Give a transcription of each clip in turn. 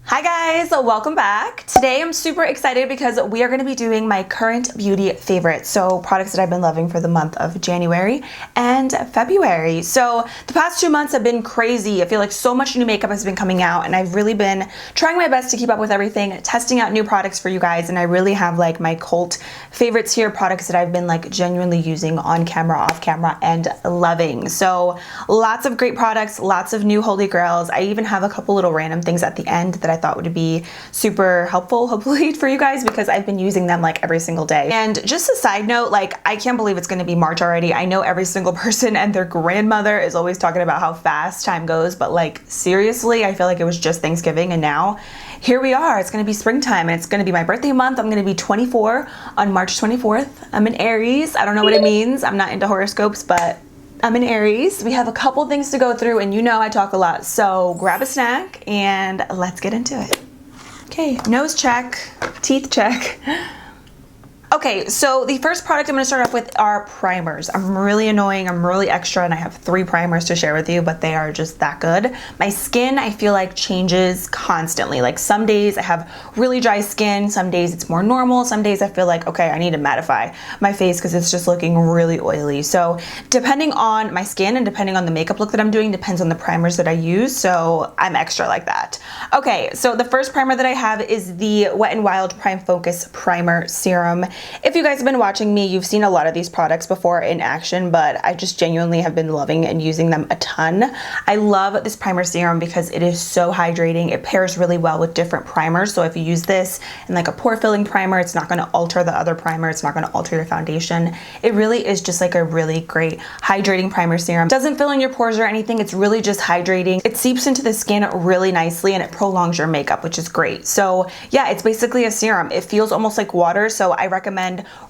Hi guys, welcome back. Today I'm super excited because we are going to be doing my current beauty favorites, so products that I've been loving for the month of January and February. So the past 2 months have been crazy. I feel like so much new makeup has been coming out and I've really been trying my best to keep up with everything, testing out new products for you guys, and I really have like my cult favorites here, products that I've been like genuinely using on camera, off camera, and loving. So lots of great products, lots of new holy grails. I even have a couple little random things at the end that I thought would be super helpful, hopefully, for you guys, because I've been using them like every single day. And just a side note, like I can't believe it's gonna be March already. I know every single person and their grandmother is always talking about how fast time goes, but like seriously, I feel like it was just Thanksgiving and now here we are. It's gonna be springtime and it's gonna be my birthday month. I'm gonna be 24 on March 24th. I'm an Aries. I don't know what it means. I'm not into horoscopes, but I'm in Aries. We have a couple things to go through and you know I talk a lot, so grab a snack and let's get into it. Okay, nose check, teeth check. Okay, so the first product I'm going to start off with are primers. I'm really annoying, I'm really extra, and I have 3 primers to share with you, but they are just that good. My skin, I feel like, changes constantly. Like some days I have really dry skin, some days it's more normal, some days I feel like, okay, I need to mattify my face because it's just looking really oily. So depending on my skin and depending on the makeup look that I'm doing, depends on the primers that I use, so I'm extra like that. Okay, so the first primer that I have is the Wet n Wild Prime Focus Primer Serum. If you guys have been watching me, you've seen a lot of these products before in action, but I just genuinely have been loving and using them a ton. I love this primer serum because it is so hydrating. It pairs really well with different primers. So if you use this in like a pore filling primer, it's not going to alter the other primer. It's not going to alter your foundation. It really is just like a really great hydrating primer serum. It doesn't fill in your pores or anything. It's really just hydrating. It seeps into the skin really nicely and it prolongs your makeup, which is great. So yeah, it's basically a serum. It feels almost like water. So I recommend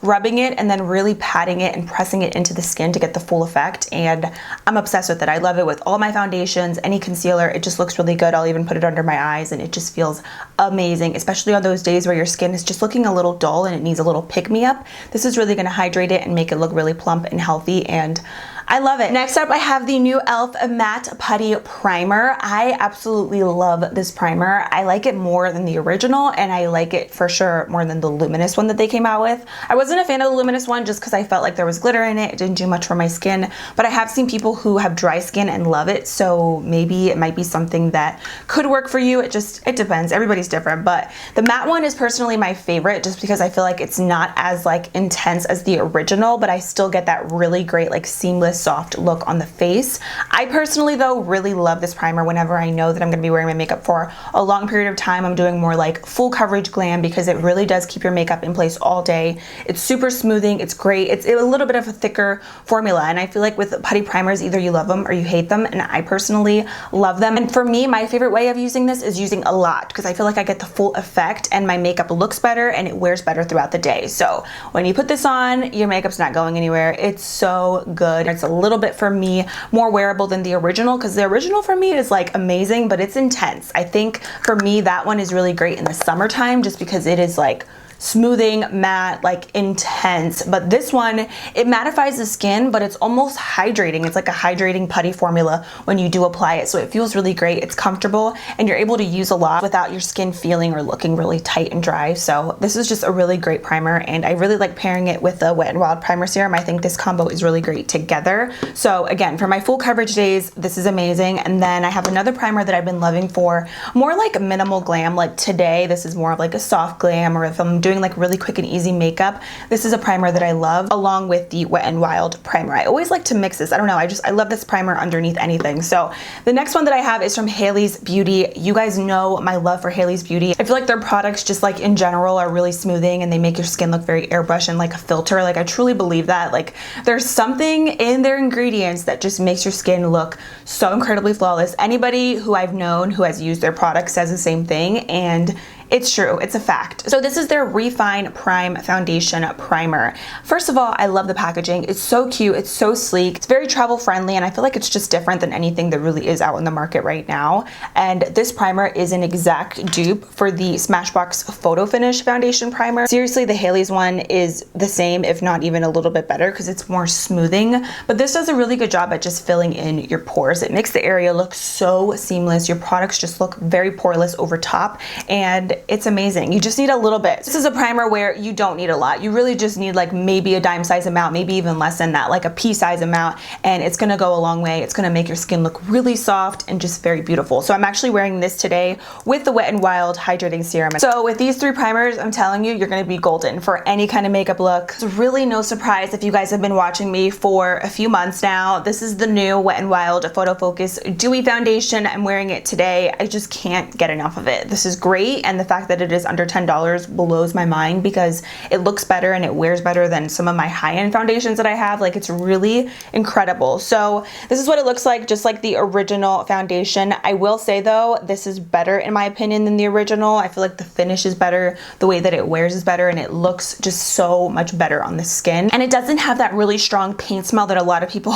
rubbing it and then really patting it and pressing it into the skin to get the full effect, and I'm obsessed with it. I love it with all my foundations, any concealer. It just looks really good. I'll even put it under my eyes and it just feels amazing, especially on those days where your skin is just looking a little dull and it needs a little pick-me-up. This is really going to hydrate it and make it look really plump and healthy, and I love it. Next up, I have the new e.l.f. Matte Putty Primer. I absolutely love this primer. I like it more than the original, and I like it for sure more than the luminous one that they came out with. I wasn't a fan of the luminous one just because I felt like there was glitter in it. It didn't do much for my skin, but I have seen people who have dry skin and love it, so maybe it might be something that could work for you. It depends. Everybody's different, but the matte one is personally my favorite just because I feel like it's not as like intense as the original, but I still get that really great like seamless soft look on the face. I personally though really love this primer whenever I know that I'm going to be wearing my makeup for a long period of time. I'm doing more like full coverage glam because it really does keep your makeup in place all day. It's super smoothing. It's great. It's a little bit of a thicker formula, and I feel like with putty primers either you love them or you hate them, and I personally love them. And for me, my favorite way of using this is using a lot because I feel like I get the full effect and my makeup looks better and it wears better throughout the day. So when you put this on, your makeup's not going anywhere. It's so good. It's a little bit, for me, more wearable than the original because the original for me is like amazing, but it's intense. I think for me that one is really great in the summertime just because it is like smoothing, matte, like intense. But this one, it mattifies the skin, but it's almost hydrating. It's like a hydrating putty formula when you do apply it. So it feels really great. It's comfortable and you're able to use a lot without your skin feeling or looking really tight and dry. So this is just a really great primer, and I really like pairing it with the Wet n Wild Primer Serum. I think this combo is really great together. So again, for my full coverage days, this is amazing. And then I have another primer that I've been loving for more like minimal glam. Like today, this is more of like a soft glam, or if I'm doing like really quick and easy makeup, this is a primer that I love along with the Wet n Wild primer. I always like to mix this. I don't know, I love this primer underneath anything. So the next one that I have is from Hailey's Beauty. You guys know my love for Hailey's Beauty. I feel like their products just like in general are really smoothing and they make your skin look very airbrush and like a filter. Like I truly believe that. Like there's something in their ingredients that just makes your skin look so incredibly flawless. Anybody who I've known who has used their product says the same thing, and It's true, it's a fact. So this is their Refine Prime Foundation Primer. First of all, I love the packaging. It's so cute, it's so sleek, it's very travel friendly, and I feel like it's just different than anything that really is out in the market right now. And this primer is an exact dupe for the Smashbox Photo Finish Foundation Primer. Seriously, the Haley's one is the same, if not even a little bit better, because it's more smoothing, but this does a really good job at just filling in your pores. It makes the area look so seamless. Your products just look very poreless over top, and it's amazing. You just need a little bit. This is a primer where you don't need a lot. You really just need like maybe a dime size amount, maybe even less than that, like a pea size amount, and it's gonna go a long way. It's gonna make your skin look really soft and just very beautiful. So I'm actually wearing this today with the Wet n Wild Hydrating Serum. So with these 3 primers, I'm telling you, you're gonna be golden for any kind of makeup look. It's really no surprise if you guys have been watching me for a few months now. This is the new Wet n Wild Photo Focus Dewy Foundation. I'm wearing it today. I just can't get enough of it. This is great, and the fact that it is under $10 blows my mind because it looks better and it wears better than some of my high-end foundations that I have. Like, it's really incredible. So this is what it looks like, just like the original foundation. I will say though, this is better in my opinion than the original. I feel like the finish is better, the way that it wears is better, and it looks just so much better on the skin. And it doesn't have that really strong paint smell that a lot of people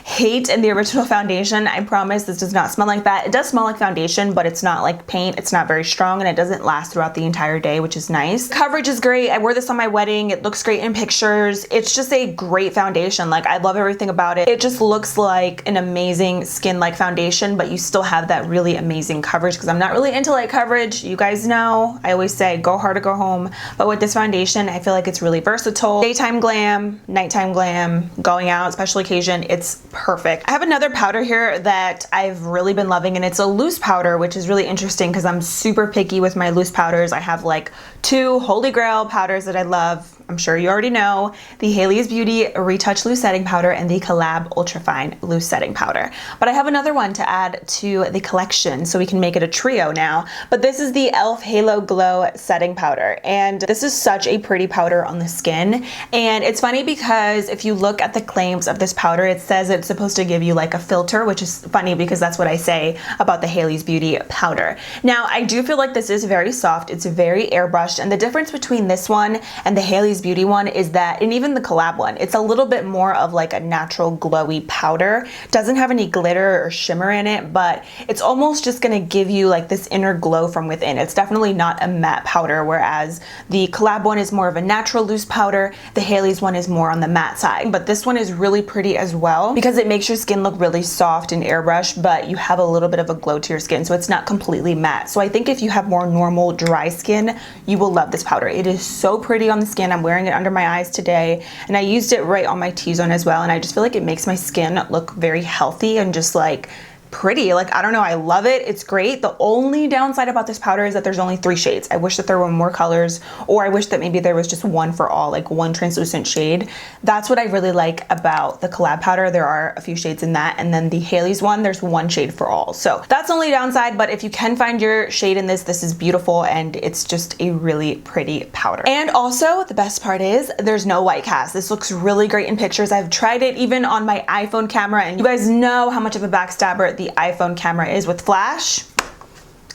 hate in the original foundation. I promise this does not smell like that. It does smell like foundation, but it's not like paint. It's not very strong, and it doesn't last throughout the entire day, which is nice. Coverage is great. I wore this on my wedding. It looks great in pictures. It's just a great foundation. Like, I love everything about it. It just looks like an amazing skin-like foundation, but you still have that really amazing coverage, because I'm not really into light coverage. You guys know, I always say go hard or go home. But with this foundation, I feel like it's really versatile. Daytime glam, nighttime glam, going out, special occasion, it's perfect. I have another powder here that I've really been loving, and it's a loose powder, which is really interesting because I'm super picky with my loose powders. I have like 2 holy grail powders that I love. I'm sure you already know, the Haley's Beauty Retouch Loose Setting Powder and the Collab Ultrafine Loose Setting Powder. But I have another one to add to the collection, so we can make it a trio now. But this is the e.l.f. Halo Glow Setting Powder, and this is such a pretty powder on the skin. And it's funny because if you look at the claims of this powder, it says it's supposed to give you like a filter, which is funny because that's what I say about the Haley's Beauty powder. Now, I do feel like this is very soft. It's very airbrushed, and the difference between this one and the Haley's Beauty one is that, and even the collab one, it's a little bit more of like a natural glowy powder. Doesn't have any glitter or shimmer in it, but it's almost just gonna give you like this inner glow from within. It's definitely not a matte powder, whereas the collab one is more of a natural loose powder. The Haley's one is more on the matte side, but this one is really pretty as well because it makes your skin look really soft and airbrushed, but you have a little bit of a glow to your skin, so it's not completely matte. So I think if you have more normal dry skin, you will love this powder. It is so pretty on the skin. I'm wearing it under my eyes today, and I used it right on my T-zone as well, and I just feel like it makes my skin look very healthy and just like pretty. Like, I don't know, I love it. It's great. The only downside about this powder is that there's only 3 shades. I wish that there were more colors, or I wish that maybe there was just one for all, like one translucent shade. That's what I really like about the collab powder. There are a few shades in that, and then the Haley's one, there's 1 shade for all. So that's the only downside, but if you can find your shade in this, this is beautiful, and it's just a really pretty powder. And also, the best part is there's no white cast. This looks really great in pictures. I've tried it even on my iPhone camera, and you guys know how much of a backstabber the iPhone camera is with flash.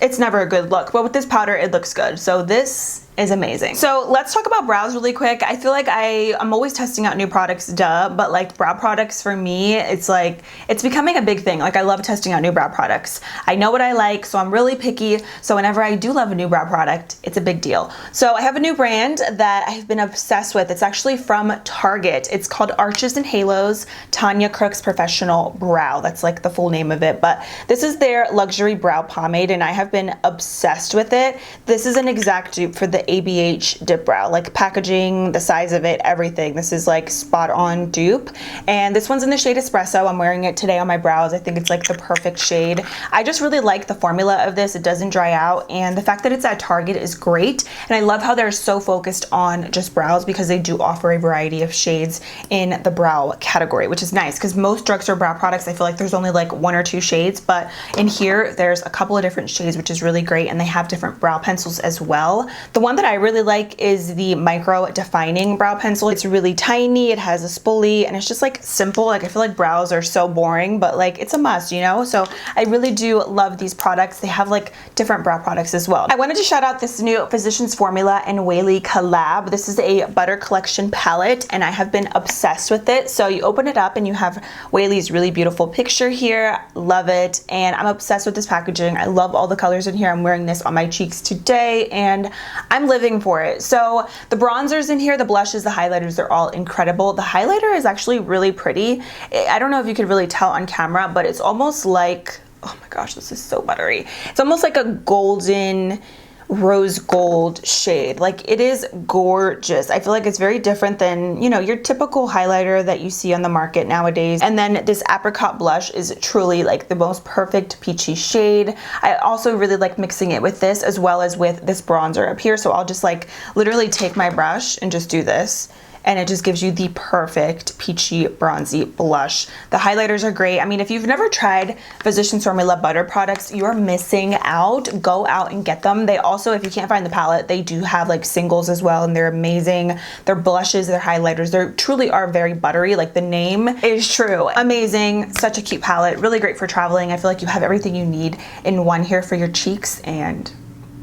It's never a good look, but with this powder, it looks good. So this is amazing. So let's talk about brows really quick. I feel like I'm always testing out new products, duh, but like brow products for me, it's like, it's becoming a big thing. Like, I love testing out new brow products. I know what I like, so I'm really picky. So whenever I do love a new brow product, it's a big deal. So I have a new brand that I've been obsessed with. It's actually from Target. It's called Arches and Halos Tanya Crooks Professional Brow. That's like the full name of it, but this is their luxury brow pomade, and I have been obsessed with it. This is an exact dupe for the ABH dip brow, like packaging, the size of it, everything. This is like spot on dupe, and this one's in the shade Espresso. I'm wearing it today on my brows. I think it's like the perfect shade. I just really like the formula of this. It doesn't dry out, and the fact that it's at Target is great, and I love how they're so focused on just brows because they do offer a variety of shades in the brow category, which is nice because most drugstore brow products, I feel like there's only like 1 or 2 shades, but in here there's a couple of different shades, which is really great, and they have different brow pencils as well. The one one that I really like is the Micro Defining Brow Pencil. It's really tiny, it has a spoolie, and it's just like simple. Like I feel like brows are so boring, but like it's a must, you know? So I really do love these products. They have like different brow products as well. I wanted to shout out this new Physicians Formula and Whaley collab. This is a Butter Collection palette, and I have been obsessed with it. So you open it up and you have Whaley's really beautiful picture here. Love it. And I'm obsessed with this packaging. I love all the colors in here. I'm wearing this on my cheeks today and I'm living for it. So the bronzers in here, the blushes, the highlighters, they're all incredible. The highlighter is actually really pretty. I don't know if you could really tell on camera, but it's almost like, oh my gosh, this is so buttery. It's almost like a golden rose gold shade. Like it is gorgeous. I feel like it's very different than, you know, your typical highlighter that you see on the market nowadays. And then this Apricot Blush is truly like the most perfect peachy shade. I also really like mixing it with this as well as with this bronzer up here. So I'll just like literally take my brush and just do this, and it just gives you the perfect peachy bronzy blush. The highlighters are great. I mean, if you've never tried Physicians Formula butter products, you're missing out. Go out and get them. They also, if you can't find the palette, they do have like singles as well, and they're amazing. Their blushes, their highlighters, they truly are very buttery. Like the name is true. Amazing, such a cute palette. Really great for traveling. I feel like you have everything you need in one here for your cheeks, and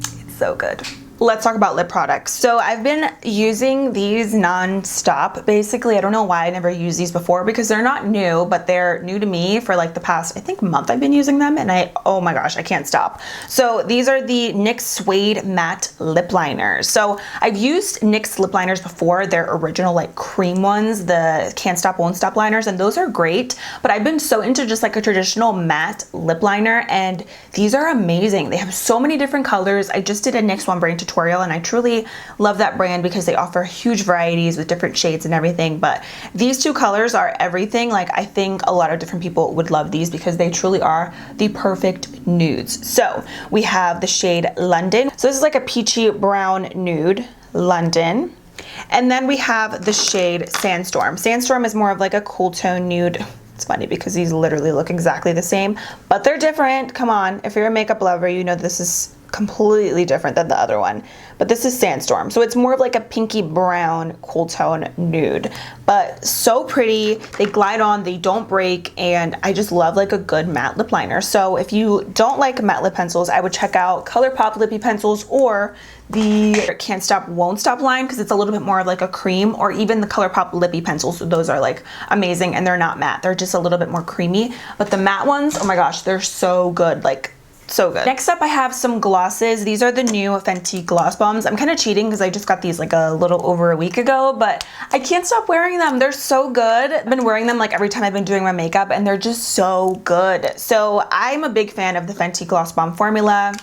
it's so good. Let's talk about lip products. So I've been using these non-stop. Basically, I don't know why I never used these before because they're not new, but they're new to me for like the past, I think, month I've been using them, and oh my gosh, I can't stop. So these are the NYX Suede Matte Lip Liners. So I've used NYX lip liners before, their original like cream ones, the Can't Stop Won't Stop liners, and those are great, but I've been so into just like a traditional matte lip liner, and these are amazing. They have so many different colors. I just did a NYX One Brain tutorial, and I truly love that brand because they offer huge varieties with different shades and everything. But these two colors are everything. Like I think a lot of different people would love these because they truly are the perfect nudes. So we have the shade London. So this is like a peachy brown nude, London. And then we have the shade Sandstorm. Sandstorm is more of like a cool tone nude. It's funny because these literally look exactly the same, but they're different. Come on, if you're a makeup lover, you know this is completely different than the other one, but this is Sandstorm. So it's more of like a pinky brown cool tone nude, but so pretty. They glide on, they don't break, and I just love like a good matte lip liner. So if you don't like matte lip pencils, I would check out ColourPop lippy pencils or the Can't Stop Won't Stop line because it's a little bit more of like a cream, or even the ColourPop lippy pencils. Those are like amazing, and they're not matte, they're just a little bit more creamy. But the matte ones, oh my gosh, they're so good. Like so good. Next up, I have some glosses. These are the new Fenty Gloss Bombs. I'm kind of cheating because I just got these like a little over a week ago, but I can't stop wearing them. They're so good. I've been wearing them like every time I've been doing my makeup, and they're just so good. So I'm a big fan of the Fenty Gloss Bomb formula.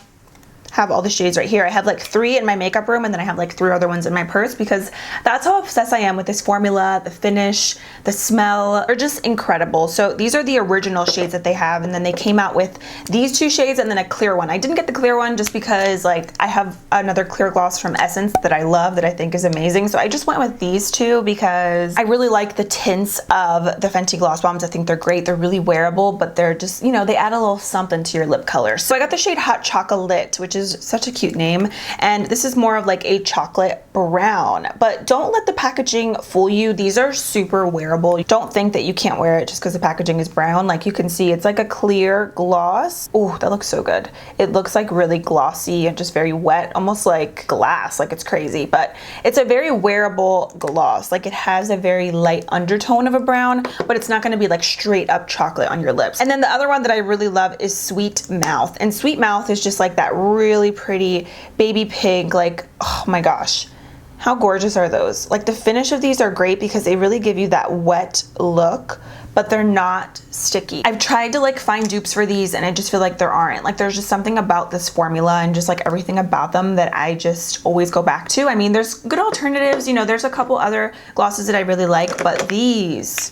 Have all the shades right here. I have like 3 in my makeup room, and then I have like 3 other ones in my purse because that's how obsessed I am with this formula. The finish, the smell are just incredible. So these are the original shades that they have, and then they came out with these 2 shades and then a clear one. I didn't get the clear one just because like I have another clear gloss from Essence that I love, that I think is amazing. So I just went with these 2 because I really like the tints of the Fenty Gloss Bombs. I think they're great. They're really wearable, but they're just, you know, they add a little something to your lip color. So I got the shade Hot Chocolate, which is such a cute name, and this is more of like a chocolate brown, but don't let the packaging fool you. These are super wearable. Don't think that you can't wear it just because the packaging is brown. Like you can see, it's like a clear gloss. Oh, that looks so good. It looks like really glossy and just very wet, almost like glass. Like it's crazy, but it's a very wearable gloss. Like it has a very light undertone of a brown, but it's not going to be like straight up chocolate on your lips. And then the other one that I really love is Sweet Mouth, and Sweet Mouth is just like that really pretty baby pink. Like, oh my gosh, how gorgeous are those? Like the finish of these are great because they really give you that wet look, but they're not sticky. I've tried to like find dupes for these, and I just feel like there aren't. Like there's just something about this formula and just like everything about them that I just always go back to. I mean, there's good alternatives, you know, there's a couple other glosses that I really like, but these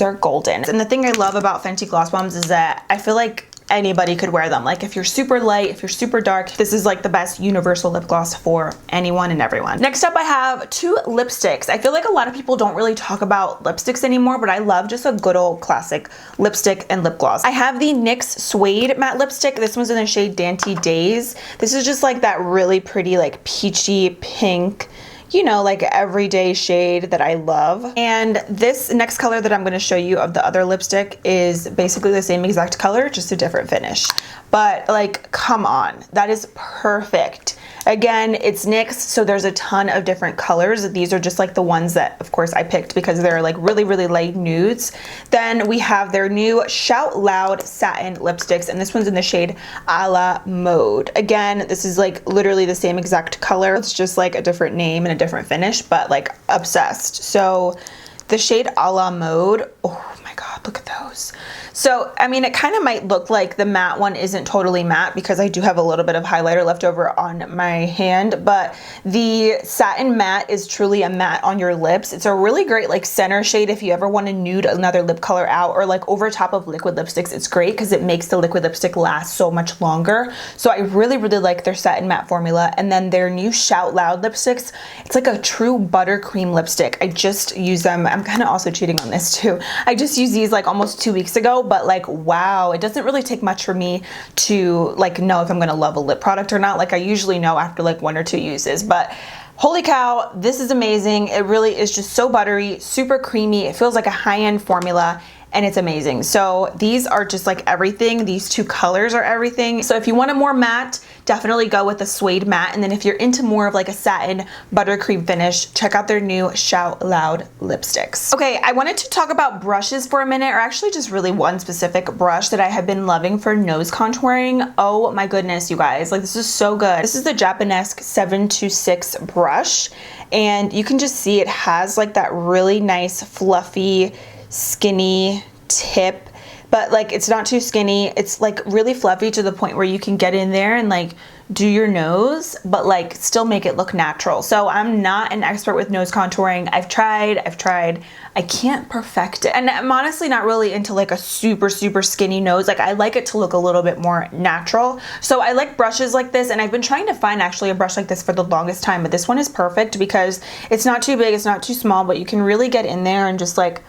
are golden. And the thing I love about Fenty Gloss Bombs is that I feel like anybody could wear them. Like if you're super light, if you're super dark, this is like the best universal lip gloss for anyone and everyone. Next up, I have 2 lipsticks. I feel like a lot of people don't really talk about lipsticks anymore, but I love just a good old classic lipstick and lip gloss. I have the NYX Suede matte lipstick. This one's in the shade Dainty Days. This is just like that really pretty, like peachy pink, you know, like everyday shade that I love. And this next color that I'm going to show you of the other lipstick is basically the same exact color, just a different finish. But like, come on, that is perfect. Again, it's NYX, so there's a ton of different colors. These are just like the ones that, of course, I picked because they're like really, really light nudes. Then we have their new Shout Loud satin lipsticks, and this one's in the shade A La Mode. Again, this is like literally the same exact color. It's just like a different name and a different finish, but like obsessed. So the shade A La Mode, oh my God, look at those. So, I mean, it kind of might look like the matte one isn't totally matte because I do have a little bit of highlighter left over on my hand, but the satin matte is truly a matte on your lips. It's a really great like center shade if you ever want to nude another lip color out, or like over top of liquid lipsticks. It's great because it makes the liquid lipstick last so much longer. So I really, really like their satin matte formula. And then their new Shout Loud lipsticks, it's like a true buttercream lipstick. I just use them. I'm kind of also cheating on this too. I just used these like almost 2 weeks ago, but like, wow, it doesn't really take much for me to like know if I'm gonna love a lip product or not. Like I usually know after like 1 or 2 uses, but holy cow, this is amazing. It really is just so buttery, super creamy. It feels like a high-end formula, and it's amazing. So these are just like everything. These 2 colors are everything. So if you want a more matte, definitely go with the Suede matte. And then if you're into more of like a satin buttercream finish, check out their new Shout Loud lipsticks. Okay, I wanted to talk about brushes for a minute, or actually just really one specific brush that I have been loving for nose contouring. Oh my goodness, you guys, like this is so good. This is the Japonesque 726 brush, and you can just see it has like that really nice fluffy skinny tip, but like it's not too skinny. It's like really fluffy to the point where you can get in there and like do your nose, but like still make it look natural. So I'm not an expert with nose contouring. I've tried, I can't perfect it. And I'm honestly not really into like a super, super skinny nose. Like I like it to look a little bit more natural. So I like brushes like this, and I've been trying to find actually a brush like this for the longest time, but this one is perfect because it's not too big, it's not too small, but you can really get in there and just like,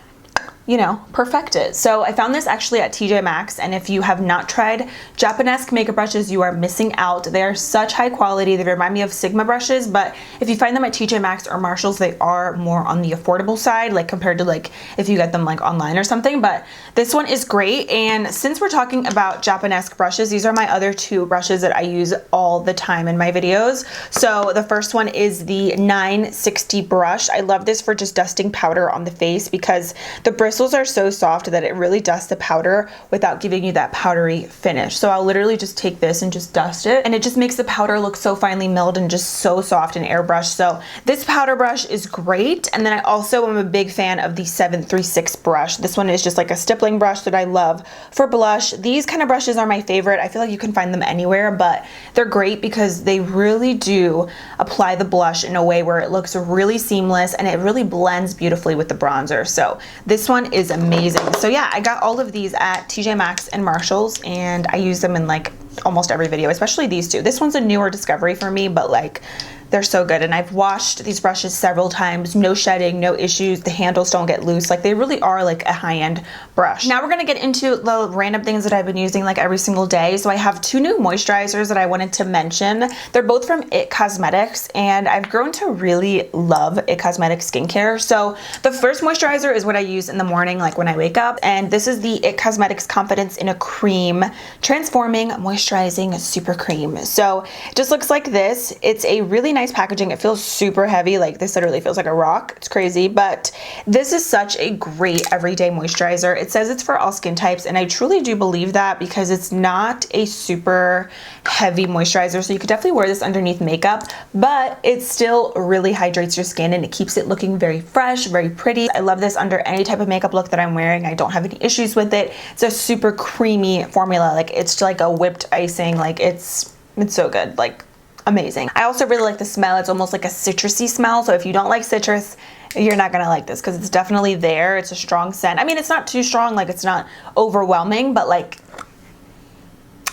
you know, perfect it. So I found this actually at TJ Maxx, and if you have not tried Japonesque makeup brushes, you are missing out. They are such high quality. They remind me of Sigma brushes, but if you find them at TJ Maxx or Marshalls, they are more on the affordable side, like compared to like if you get them like online or something. But this one is great. And since we're talking about Japonesque brushes, these are my other 2 brushes that I use all the time in my videos. So the first one is the 960 brush. I love this for just dusting powder on the face because the bristles are so soft that it really dusts the powder without giving you that powdery finish. So I'll literally just take this and just dust it, and it just makes the powder look so finely milled and just so soft and airbrushed. So this powder brush is great. And then I also am a big fan of the 736 brush. This one is just like a stippling brush that I love for blush. These kind of brushes are my favorite. I feel like you can find them anywhere, but they're great because they really do apply the blush in a way where it looks really seamless and it really blends beautifully with the bronzer. So this one is amazing. So yeah, I got all of these at TJ Maxx and Marshalls, and I use them in like almost every video, especially these 2. This one's a newer discovery for me, but like they're so good. And I've washed these brushes several times, no shedding, no issues. The handles don't get loose. Like they really are like a high-end brush. Now we're gonna get into the random things that I've been using like every single day. So I have 2 new moisturizers that I wanted to mention. They're both from IT Cosmetics, and I've grown to really love IT Cosmetics skincare. So the first moisturizer is what I use in the morning, like when I wake up. And this is the IT Cosmetics Confidence in a Cream Transforming Moisturizing Super Cream. So it just looks like this. It's a really nice packaging. It feels super heavy. Like this literally feels like a rock. It's crazy, but this is such a great everyday moisturizer. It says it's for all skin types, and I truly do believe that because it's not a super heavy moisturizer. So you could definitely wear this underneath makeup, but it still really hydrates your skin and it keeps it looking very fresh, very pretty. I love this under any type of makeup look that I'm wearing. I don't have any issues with it. It's a super creamy formula. Like it's like a whipped icing. Like it's so good. Like amazing. I also really like the smell. It's almost like a citrusy smell. So if you don't like citrus, you're not gonna like this because it's definitely there. It's a strong scent. I mean, it's not too strong, like it's not overwhelming, but like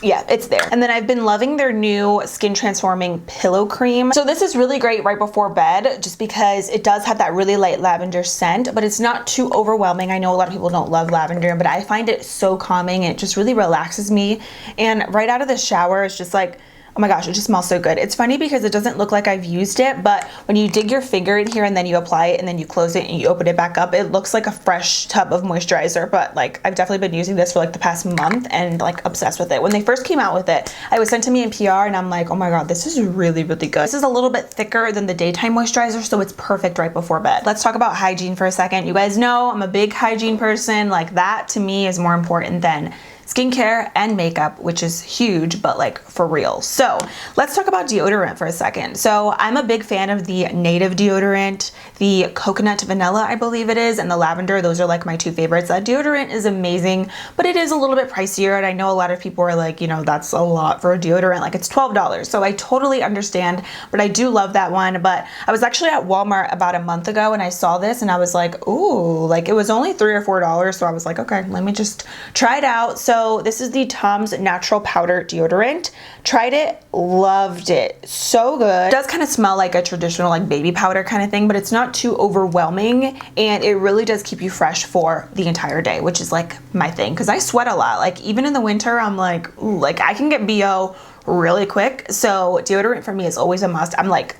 Yeah, it's there. And then I've been loving their new skin transforming pillow cream. So this is really great right before bed just because it does have that really light lavender scent, but it's not too overwhelming. I know a lot of people don't love lavender, but I find it so calming. It just really relaxes me. And right out of the shower, it's just like, oh my gosh, it just smells so good. It's funny because it doesn't look like I've used it, but when you dig your finger in here and then you apply it and then you close it and you open it back up, it looks like a fresh tub of moisturizer. But like, I've definitely been using this for like the past month and like obsessed with it. When they first came out with it, it was sent to me in PR and I'm like, oh my God, this is really, really good. This is a little bit thicker than the daytime moisturizer, so it's perfect right before bed. Let's talk about hygiene for a second. You guys know I'm a big hygiene person. Like that to me is more important than skincare and makeup, which is huge, but like for real. So let's talk about deodorant for a second. So I'm a big fan of the native deodorant, the coconut vanilla, I believe it is, and the lavender. Those are like my two favorites. That deodorant is amazing, but it is a little bit pricier. And I know a lot of people are like, you know, that's a lot for a deodorant. Like it's $12. So I totally understand, but I do love that one. But I was actually at Walmart about a month ago and I saw this and I was like, ooh, like it was only $3 or $4. So I was like, okay, let me just try it out. So this is the Tom's Natural Powder Deodorant. Tried it, loved it. So good. It does kind of smell like a traditional like baby powder kind of thing, but it's not too overwhelming and it really does keep you fresh for the entire day, which is like my thing because I sweat a lot. Like even in the winter, I'm like, ooh, like I can get BO really quick. So deodorant for me is always a must. I'm like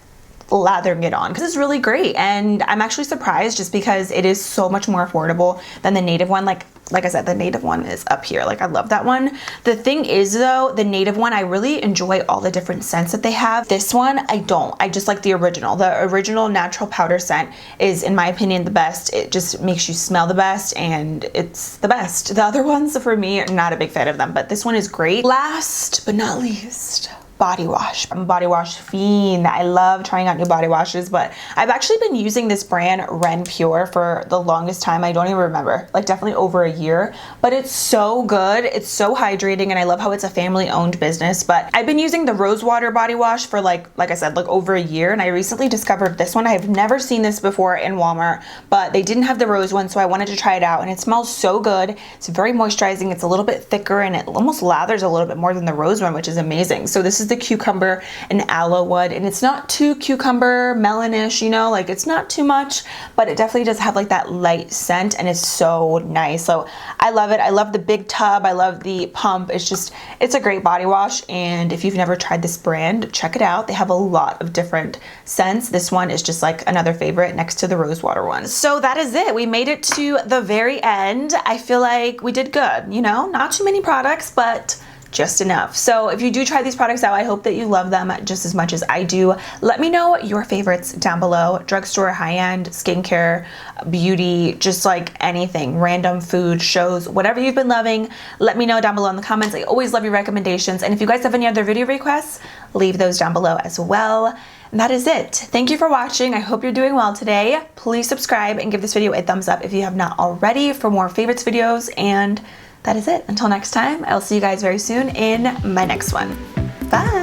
lathering it on because it's really great. And I'm actually surprised just because it is so much more affordable than the native one. Like I said, the native one is up here. Like I love that one. The thing is though, the native one, I really enjoy all the different scents that they have. This one, I don't. I just like the original. The original natural powder scent is, in my opinion, the best. It just makes you smell the best and it's the best. The other ones, for me, not a big fan of them, but this one is great. Last but not least, body wash. I'm a body wash fiend. I love trying out new body washes, but I've actually been using this brand Ren Pure for the longest time. I don't even remember, like definitely over a year, but it's so good. It's so hydrating and I love how it's a family owned business. But I've been using the rose water body wash for like I said, like over a year. And I recently discovered this one. I have never seen this before in Walmart, but they didn't have the rose one. So I wanted to try it out and it smells so good. It's very moisturizing. It's a little bit thicker and it almost lathers a little bit more than the rose one, which is amazing. So this is the cucumber and aloe wood, and it's not too cucumber melonish, you know, like it's not too much, but it definitely does have like that light scent and it's so nice. So I love it. I love the big tub. I love the pump. It's a great body wash. And if you've never tried this brand, check it out. They have a lot of different scents. This one is just like another favorite next to the rose water one. So that is it. We made it to the very end. I feel like we did good, you know, not too many products, but just enough. So if you do try these products out, I hope that you love them just as much as I do. Let me know your favorites down below. Drugstore, high-end, skincare, beauty, just like anything, random food, shows, whatever you've been loving, let me know down below in the comments. I always love your recommendations. And if you guys have any other video requests, leave those down below as well. And that is it. Thank you for watching. I hope you're doing well today. Please subscribe and give this video a thumbs up if you have not already for more favorites videos. And that is it. Until next time, I'll see you guys very soon in my next one. Bye.